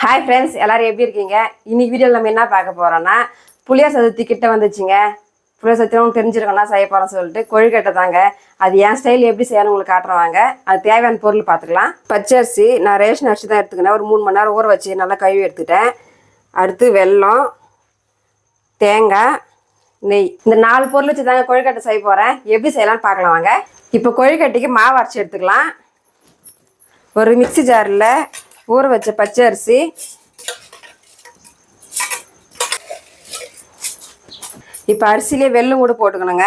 Hi friends, எல்லோரும் எப்படி இருக்கீங்க? இன்றைக்கி வீடியோவில் நம்ம என்ன பார்க்க போகிறோன்னா, புளியோர் சதுர்த்தி கிட்ட வந்துச்சுங்க. புளியோர் சதுர்த்தி தெரிஞ்சிருக்கோம்னா செய்ய போகிறோம்னு சொல்லிட்டு கொழுக்கட்டை தாங்க. அது என் ஸ்டைல் எப்படி செய்யணும் உங்களுக்கு காட்டுறவாங்க. அது தேவையான பொருள் பார்த்துக்கலாம். பச்சரிசி நான் ரேஷன் அரிசி தான் எடுத்துக்கினேன். ஒரு 3 மணி நேரம் ஊற வச்சு நல்லா கழுவி எடுத்துக்கிட்டேன். அடுத்து வெல்லம், தேங்காய், நெய், இந்த 4 பொருள் வச்சு தாங்க கொழுக்கட்டை செய்ய போகிறேன். எப்படி செய்யலாம்னு பார்க்கலாம் வாங்க. இப்போ கொழுக்கட்டைக்கு மாவு அரைச்சி எடுத்துக்கலாம். ஒரு மிக்சி ஜாரில் ஊற வச்ச பச்சரிசி, இப்போ அரிசியிலே வெல்லம் கூட போட்டுக்கணுங்க.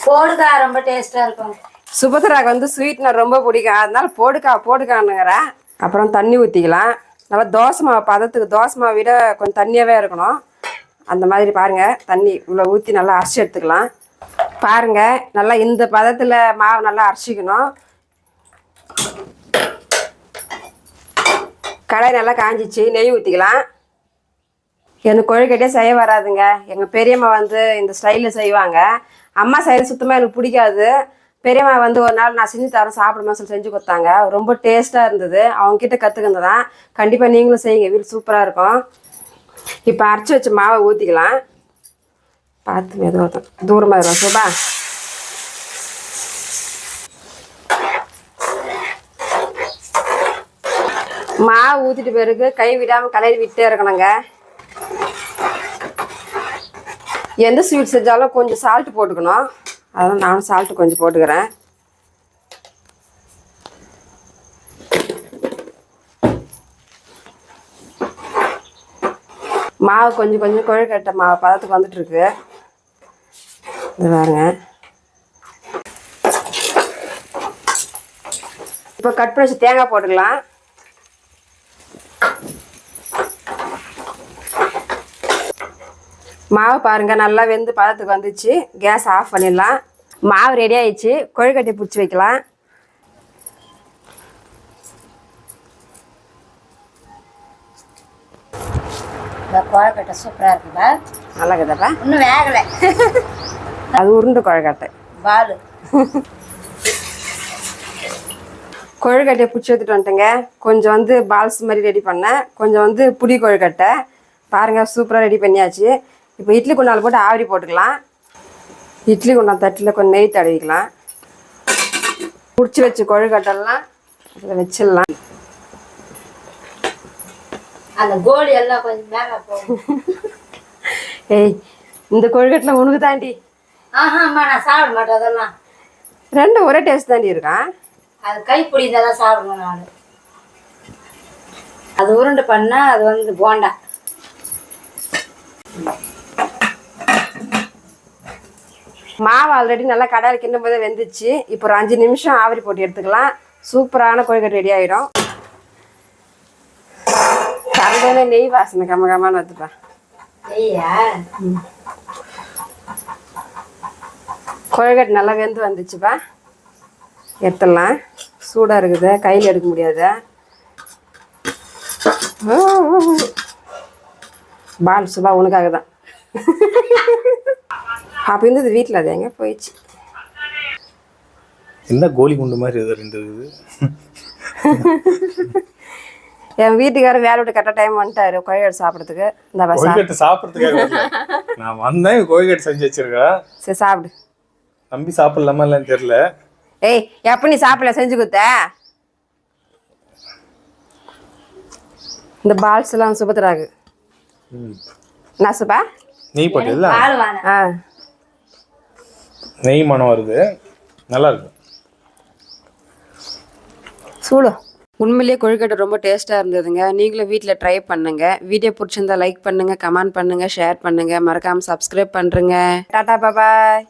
போடுக்கா ரொம்ப டேஸ்ட்டாக இருக்கும். சுபத்ராவுக்கு வந்து ஸ்வீட்னா ரொம்ப பிடிக்கும், அதனால போடுக்கானுங்கிறேன். அப்புறம் தண்ணி ஊற்றிக்கலாம். நல்லா தோசை மாவு பதத்துக்கு, தோசை மாவை விட கொஞ்சம் தண்ணியாகவே இருக்கணும். அந்த மாதிரி பாருங்கள், தண்ணி இவ்வளோ ஊற்றி நல்லா அரைச்சி எடுத்துக்கலாம். பாருங்கள், நல்லா இந்த பதத்தில் மாவு நல்லா அரைச்சிக்கணும். கடாய் நல்லா காஞ்சிச்சு, நெய் ஊற்றிக்கலாம். எனக்கு கொழுக்கட்டையே செய்ய வராதுங்க. எங்கள் பெரியம்மா வந்து இந்த ஸ்டைலில் செய்வாங்க. அம்மா செய்கிறது சுத்தமாக எனக்கு பிடிக்காது. பெரியம்மா வந்து ஒரு நாள் நான் செஞ்சு தரேன் சாப்பிடுமா சொல்லி செஞ்சு கொடுத்தாங்க. ரொம்ப டேஸ்ட்டாக இருந்தது. அவங்கக்கிட்ட கற்றுக்கிறது தான். கண்டிப்பாக நீங்களும் செய்யுங்க, வீடு சூப்பராக இருக்கும். இப்போ அரைச்சி வச்ச மாவை ஊற்றிக்கலாம். பார்த்து மெதுவாக தூரமாக இருக்கும் சோபா. மாவு ஊற்றிட்டு பிறகு கை விடாமல் கலரி விட்டே இருக்கணுங்க. எந்த ஸ்வீட் செஞ்சாலும் கொஞ்சம் சால்ட்டு போட்டுக்கணும். அதனால் நானும் சால்ட்டு கொஞ்சம் போட்டுக்கிறேன். மாவு கொஞ்சம் கொஞ்சம் கொழுக்கட்டை மாவு பதத்துக்கு வந்துட்டுருக்கு. இது பாருங்க. இப்போ கட் பண்ணி வச்சு தேங்காய் போட்டுக்கலாம். மாவு பாருங்கள் நல்லா வெந்து பதத்துக்கு வந்துச்சு. கேஸ் ஆஃப் பண்ணிடலாம். மாவு ரெடி ஆயிடுச்சு. கொழுக்கட்டை பிடிச்சி வைக்கலாம். கொழுக்கட்டை சூப்பராக இருக்குதா? நல்லா இருக்குதாப்பா? இன்னும் வேகலை. அது உருண்டு கொழுக்கட்டை பால். கொழுக்கட்டையை பிடிச்சி எடுத்துகிட்டு வந்துட்டேங்க. கொஞ்சம் வந்து பால்ஸ் மாதிரி ரெடி பண்ணேன், கொஞ்சம் வந்து புடி கொழுக்கட்டை. பாருங்கள், சூப்பராக ரெடி பண்ணியாச்சு. இப்போ இட்லி குண்டால் போட்டு ஆவரி போட்டுக்கலாம். இட்லி குண்டான் தட்டில் கொஞ்சம் நெய் தடவிக்கலாம். பிடிச்சி வச்சு கொழுக்கட்டெல்லாம் அதில் வச்சிடலாம். அந்த கோழி எல்லாம் கொஞ்சம் மேலே போகும். ஏய், இந்த கொழுக்கட்டில் உனக்கு தாண்டி. ஆஹாம்மா, நான் சாப்பிட மாட்டேன் அதெல்லாம். ரெண்டும் ஒரே டேஸ்ட் தாண்டி இருக்கான். அது கைப்பிடி தான் சாப்பிடணும் நான். அது உருண்டை பண்ணால் அது வந்து போண்டா. மாவு ஆல்ரெடி நல்லா கடாயில் கிண்டும் போதே வெந்துச்சு. இப்போ ஒரு 5 நிமிஷம் ஆவரி போட்டு எடுத்துக்கலாம். சூப்பரான கொழுக்கட்டை ரெடி ஆகிடும். கறந்தோடனே நெய் வாசனை கம்மகமான்னு வந்துப்பா. நெய்யா? கொழுக்கட்டை நல்லா வெந்து வந்துச்சுப்பா. எடுத்துடலாம். சூடாக இருக்குது, கையில் எடுக்க முடியாது. பால் சுபா உனக்காக தான். அப்போ இருந்தது வீட்டில், அது எங்கே போயிடுச்சு? என்ன கோழி குண்டு மாதிரி இருந்தது. என் வீட்டுக்காரர் வேலை விட்டு கரெக்டாக டைம் வந்துட்டாரு கொழுக்கட்டை சாப்பிட்றதுக்கு. இந்த கொழுக்கட்டை சாப்பிட்றதுக்காக நான் வந்தேன். கொழுக்கட்டை செஞ்சு வச்சிருக்கா. சரி சாப்பிடு. நம்பி சாப்பிடலாமா இல்லைன்னு தெரியல. ஏய், எப்போ நீ சாப்பிடல செஞ்சு கொடுத்த? இந்த பால்ஸ் எல்லாம் சுபத்ராகு. என்ன சுபா? நெய் போட்டதில்ல? ஆ, நெய் மனம் வருது, நல்லா இருக்கு. சூடு. உண்மையிலேயே கொழுக்கட்டை ரொம்ப டேஸ்ட்டாக இருந்ததுங்க. நீங்களும் வீட்டில் ட்ரை பண்ணுங்கள். வீடியோ பிடிச்சிருந்தா லைக் பண்ணுங்கள், கமெண்ட் பண்ணுங்கள், ஷேர் பண்ணுங்கள். மறக்காமல் சப்ஸ்கிரைப் பண்ணுறேங்க. டாடா, பாய்.